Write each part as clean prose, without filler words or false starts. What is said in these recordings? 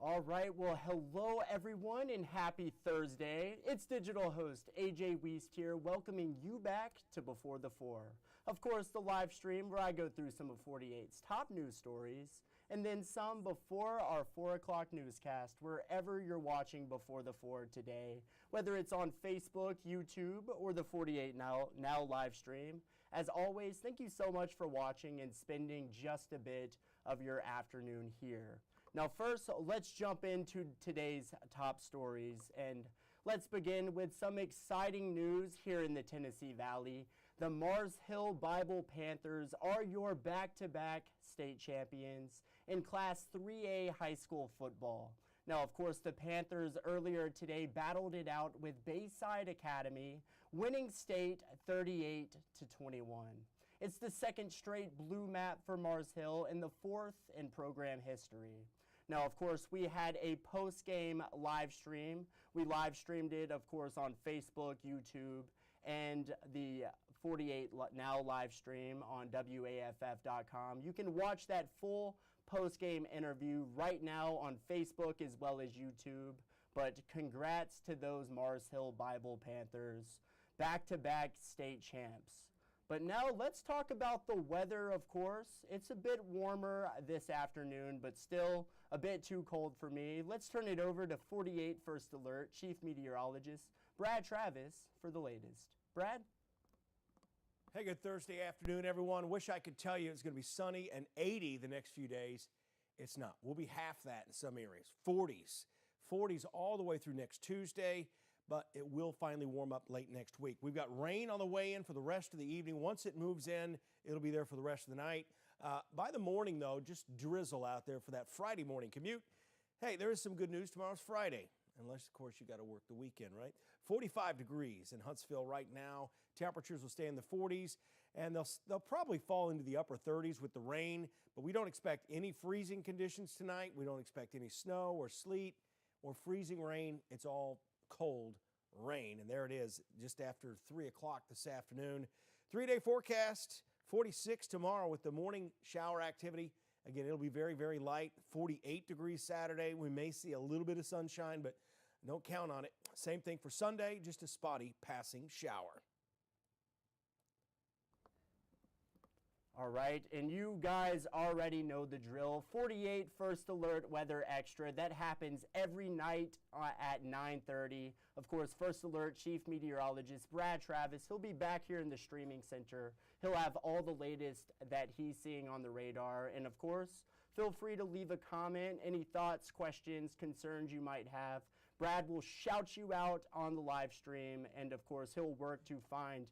All right, well, hello everyone and happy Thursday. It's digital host A.J. Wuest here, welcoming you back to Before the Four. Of course, the live stream where I go through some of 48's top news stories, and then some before our 4 o'clock newscast, wherever you're watching Before the Four today, whether it's on Facebook, YouTube, or the 48 Now live stream. As always, thank you so much for watching and spending just a bit of your afternoon here. Now first, let's jump into today's top stories, and let's begin with some exciting news here in the Tennessee Valley. The Mars Hill Bible Panthers are your back-to-back state champions in Class 3A high school football. Now, of course, the Panthers earlier today battled it out with Bayside Academy, winning state 38-21. It's the second straight blue map for Mars Hill and the fourth in program history. Now, of course, we had a post-game live stream. We live streamed it, of course, on Facebook, YouTube, and the 48 Now live stream on WAFF.com. You can watch that full post-game interview right now on Facebook as well as YouTube. But congrats to those Mars Hill Bible Panthers, back-to-back state champs. But now let's talk about the weather, of course. It's a bit warmer this afternoon, but still a bit too cold for me. Let's turn it over to 48 First Alert Chief Meteorologist Brad Travis for the latest. Brad? Hey, good Thursday afternoon, everyone. Wish I could tell you it's going to be sunny and 80 the next few days. It's not. We'll be half that in some areas. 40s all the way through next Tuesday. But it will finally warm up late next week. We've got rain on the way in for the rest of the evening. Once it moves in, it'll be there for the rest of the night. By the morning, though, just drizzle out there for that Friday morning commute. Hey, there is some good news. Tomorrow's Friday, unless, of course, you got to work the weekend, right? 45 degrees in Huntsville right now. Temperatures will stay in the 40s, and they'll probably fall into the upper 30s with the rain. But we don't expect any freezing conditions tonight. We don't expect any snow or sleet or freezing rain. It's all cold rain, and there it is just after 3 o'clock this afternoon. 3-day forecast, 46 tomorrow with the morning shower activity. Again, it'll be very, very light. 48 degrees Saturday. We may see a little bit of sunshine, but don't count on it. Same thing for Sunday, just a spotty passing shower. All right, and you guys already know the drill. 48 First Alert Weather Extra. That happens every night at 9:30. Of course, First Alert Chief Meteorologist Brad Travis, he'll be back here in the streaming center. He'll have all the latest that he's seeing on the radar. And of course, feel free to leave a comment, any thoughts, questions, concerns you might have. Brad will shout you out on the live stream, and of course, he'll work to find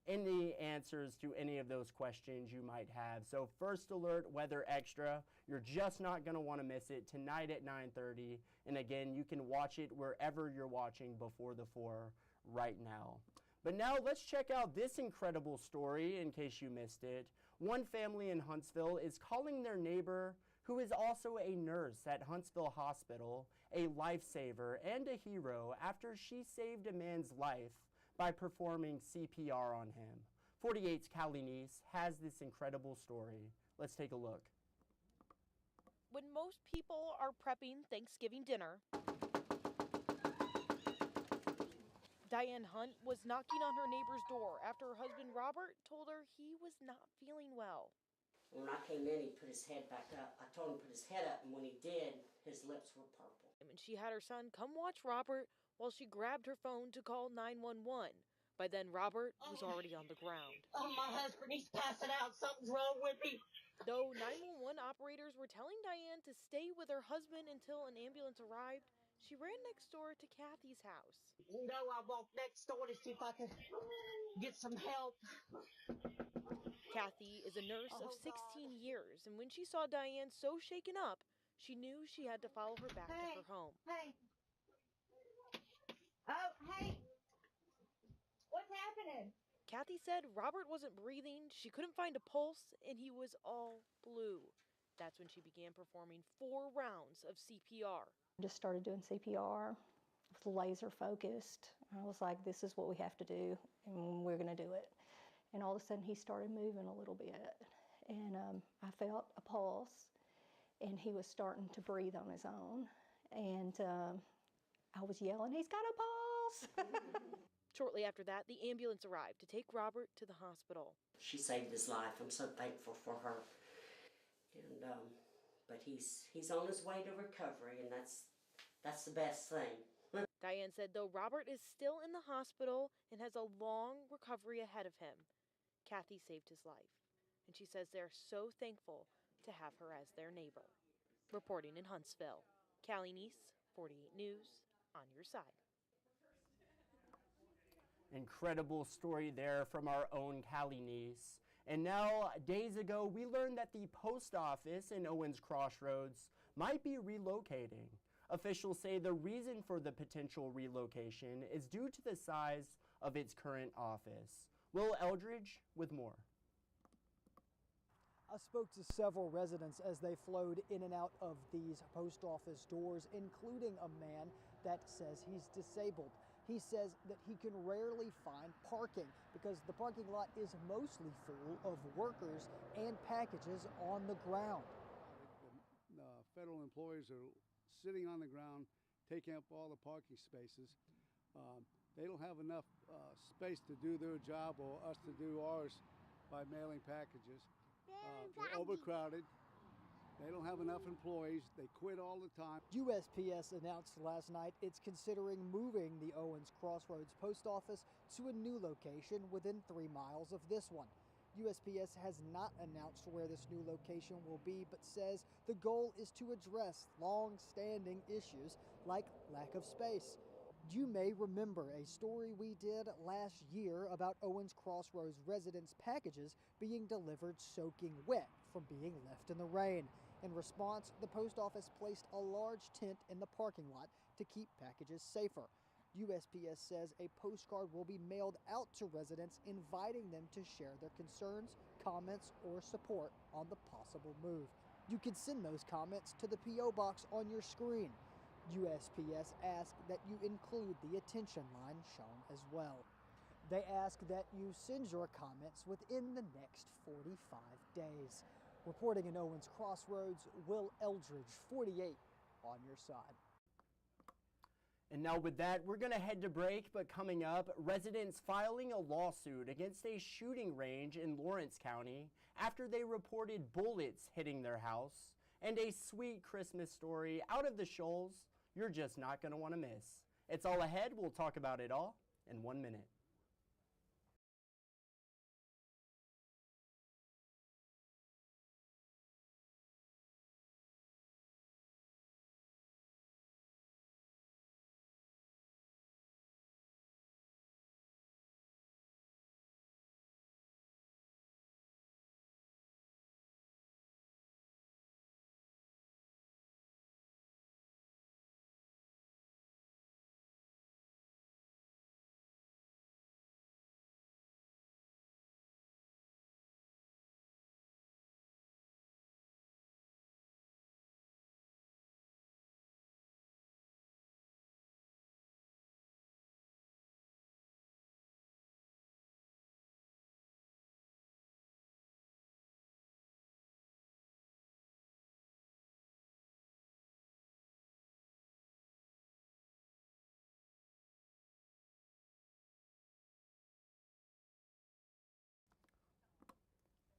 any answers to any of those questions you might have. So First Alert Weather Extra, you're just not going to want to miss it tonight at 9:30. And again, you can watch it wherever you're watching Before the Four right now. But now let's check out this incredible story in case you missed it. One family in Huntsville is calling their neighbor, who is also a nurse at Huntsville Hospital, a lifesaver and a hero after she saved a man's life by performing CPR on him. 48's Callie Neese has this incredible story. Let's take a look. When most people are prepping Thanksgiving dinner, Diane Hunt was knocking on her neighbor's door after her husband Robert told her he was not feeling well. When I came in, he put his head back up. I told him to put his head up, and when he did, his lips were purple. And she had her son come watch Robert while she grabbed her phone to call 911. By then, Robert was already on the ground. Oh, my husband, he's passing out. Something's wrong with me. Though 911 operators were telling Diane to stay with her husband until an ambulance arrived, she ran next door to Kathy's house. You know, I walked next door to see if I could get some help. Kathy is a nurse of 16 years, and when she saw Diane so shaken up, she knew she had to follow her back to her home. Hey. Oh, hey. What's happening? Kathy said Robert wasn't breathing, she couldn't find a pulse, and he was all blue. That's when she began performing 4 rounds of CPR. I just started doing CPR, was laser focused. I was like, this is what we have to do, and we're going to do it. And all of a sudden, he started moving a little bit, and I felt a pulse, and he was starting to breathe on his own. And I was yelling, "He's got a pulse!" Shortly after that, the ambulance arrived to take Robert to the hospital. She saved his life. I'm so thankful for her. And but he's on his way to recovery, and that's the best thing. Diane said though Robert is still in the hospital and has a long recovery ahead of him, Kathy saved his life, and she says they're so thankful to have her as their neighbor. Reporting in Huntsville, Callie Neese, 48 News, on your side. Incredible story there from our own Callie Neese. And now, days ago, we learned that the post office in Owens Crossroads might be relocating. Officials say the reason for the potential relocation is due to the size of its current office. Will Eldridge with more. I spoke to several residents as they flowed in and out of these post office doors, including a man that says he's disabled. He says that he can rarely find parking because the parking lot is mostly full of workers and packages on the ground. The federal employees are sitting on the ground, taking up all the parking spaces. They don't have enough space to do their job or us to do ours by mailing packages. They're overcrowded. They don't have enough employees. They quit all the time. USPS announced last night it's considering moving the Owens Crossroads post office to a new location within 3 miles of this one. USPS has not announced where this new location will be, but says the goal is to address long-standing issues like lack of space. You may remember a story we did last year about Owens Crossroads residents' packages being delivered soaking wet from being left in the rain. In response, the post office placed a large tent in the parking lot to keep packages safer. USPS says a postcard will be mailed out to residents inviting them to share their concerns, comments, or support on the possible move. You can send those comments to the P.O. box on your screen. USPS asks that you include the attention line shown as well. They ask that you send your comments within the next 45 days. Reporting in Owens Crossroads, Will Eldridge, 48, on your side. And now with that, we're going to head to break, but coming up, residents filing a lawsuit against a shooting range in Lawrence County after they reported bullets hitting their house, and a sweet Christmas story out of the Shoals you're just not going to want to miss. It's all ahead. We'll talk about it all in 1 minute.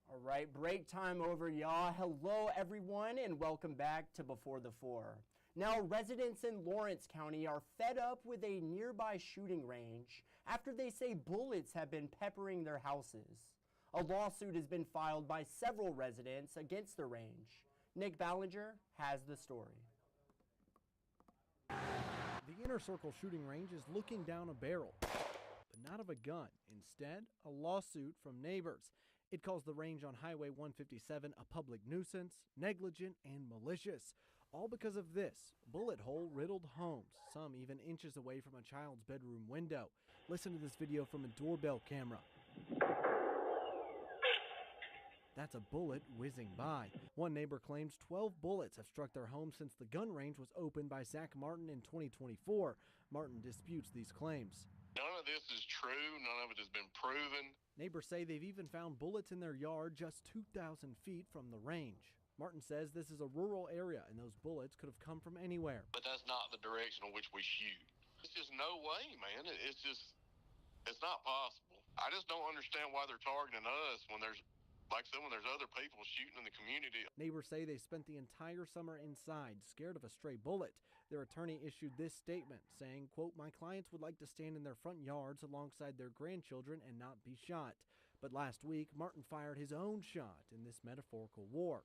All right, break time over, y'all. Hello, everyone, and welcome back to Before the Four. Now, residents in Lawrence County are fed up with a nearby shooting range after they say bullets have been peppering their houses. A lawsuit has been filed by several residents against the range. Nick Ballinger has the story. The Inner Circle shooting range is looking down a barrel, but not of a gun. Instead, a lawsuit from neighbors. It calls the range on Highway 157 a public nuisance, negligent, and malicious. All because of this bullet hole riddled homes, some even inches away from a child's bedroom window. Listen to this video from a doorbell camera. That's a bullet whizzing by. One neighbor claims 12 bullets have struck their home since the gun range was opened by Zach Martin in 2024. Martin disputes these claims. None of this is true. None of it has been proven. Neighbors say they've even found bullets in their yard just 2,000 feet from the range. Martin says this is a rural area and those bullets could have come from anywhere. But that's not the direction in which we shoot. It's just no way, man. It's not possible. I just don't understand why they're targeting us when there's, like I said, when there's other people shooting in the community. Neighbors say they spent the entire summer inside, scared of a stray bullet. Their attorney issued this statement saying, quote, "My clients would like to stand in their front yards alongside their grandchildren and not be shot." But last week, Martin fired his own shot in this metaphorical war.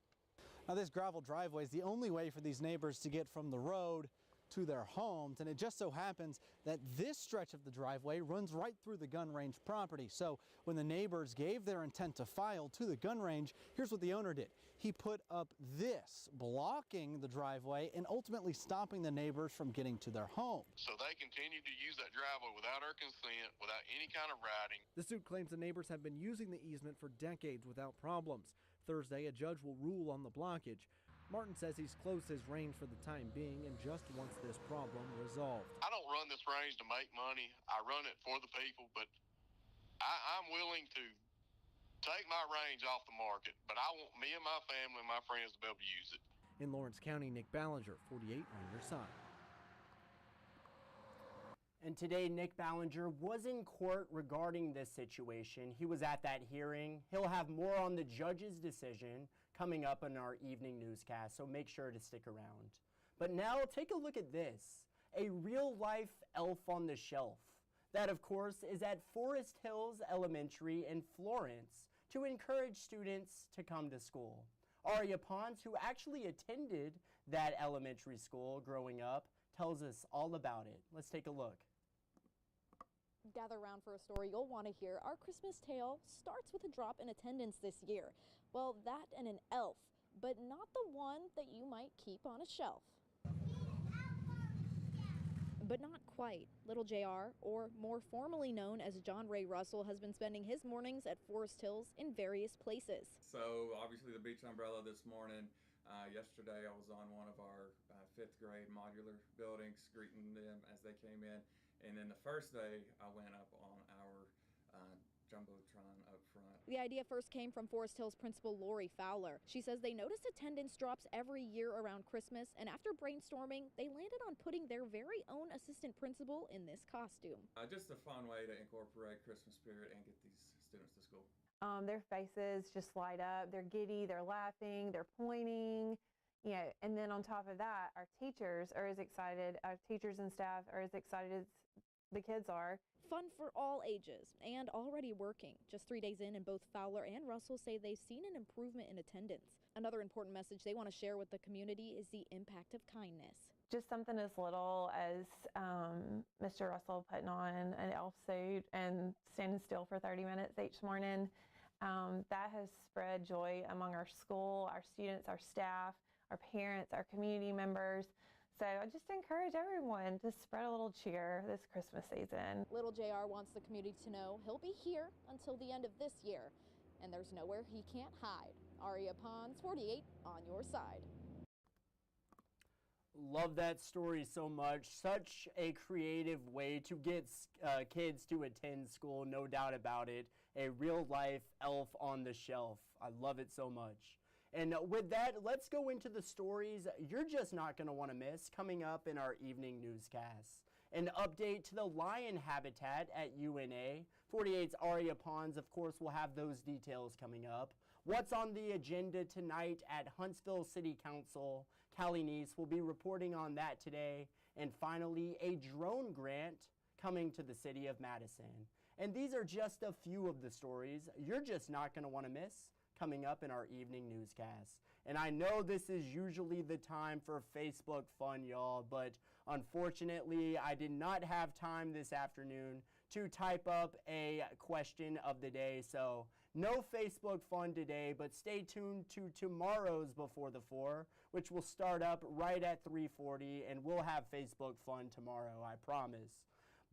Now, this gravel driveway is the only way for these neighbors to get from the road to their homes, and it just so happens that this stretch of the driveway runs right through the gun range property. So when the neighbors gave their intent to file to the gun range, here's what the owner did. He put up this, blocking the driveway and ultimately stopping the neighbors from getting to their home. So they continue to use that driveway without our consent, without any kind of writing. The suit claims the neighbors have been using the easement for decades without problems. Thursday, a judge will rule on the blockage. Martin says he's closed his range for the time being and just wants this problem resolved. I don't run this range to make money. I run it for the people, but I'm willing to take my range off the market, but I want me and my family and my friends to be able to use it. In Lawrence County, Nick Ballinger, 48 on your side. And today, Nick Ballinger was in court regarding this situation. He was at that hearing. He'll have more on the judge's decision coming up in our evening newscast, so make sure to stick around. But now, take a look at this. A real-life elf on the shelf. That, of course, is at Forest Hills Elementary in Florence to encourage students to come to school. Aria Pons, who actually attended that elementary school growing up, tells us all about it. Let's take a look. Gather around for a story you'll want to hear. Our Christmas tale starts with a drop in attendance this year. Well, that and an elf, but not the one that you might keep on a shelf. But not quite. Little JR, or more formally known as John Ray Russell, has been spending his mornings at Forest Hills in various places. So obviously the beach umbrella this morning. Yesterday I was on one of our 5th grade modular buildings greeting them as they came in. And then the first day I went up on our Jumbotron up front. The idea first came from Forest Hills principal Lori Fowler. She says they notice attendance drops every year around Christmas, and after brainstorming, they landed on putting their very own assistant principal in this costume. Just a fun way to incorporate Christmas spirit and get these students to school. Their faces just light up. They're giddy, they're laughing, they're pointing. You know, and then on top of that, our teachers are as excited, our teachers and staff are as excited as the kids are. Fun for all ages and already working. Just 3 days in, and both Fowler and Russell say they've seen an improvement in attendance. Another important message they want to share with the community is the impact of kindness. Just something as little as Mr. Russell putting on an elf suit and standing still for 30 minutes each morning. That has spread joy among our school, our students, our staff, our parents, our community members. So I just encourage everyone to spread a little cheer this Christmas season. Little JR wants the community to know he'll be here until the end of this year, and there's nowhere he can't hide. Aria Pons, 48 on your side. Love that story so much. Such a creative way to get kids to attend school, no doubt about it. A real-life elf on the shelf. I love it so much. And with that, let's go into the stories you're just not going to want to miss coming up in our evening newscast. An update to the lion habitat at UNA. 48's Aria Pons, of course, will have those details coming up. What's on the agenda tonight at Huntsville City Council? Callie Neese will be reporting on that today. And finally, a drone grant coming to the city of Madison. And these are just a few of the stories you're just not going to want to miss coming up in our evening newscast. And I know this is usually the time for Facebook fun, y'all, but unfortunately, I did not have time this afternoon to type up a question of the day, so no Facebook fun today, but stay tuned to tomorrow's Before the 4, which will start up right at 3:40, and we'll have Facebook fun tomorrow, I promise.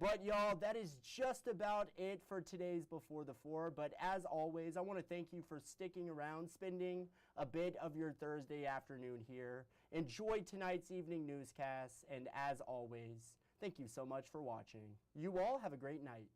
But y'all, that is just about it for today's Before the 4. But as always, I want to thank you for sticking around, spending a bit of your Thursday afternoon here. Enjoy tonight's evening newscast, and as always, thank you so much for watching. You all have a great night.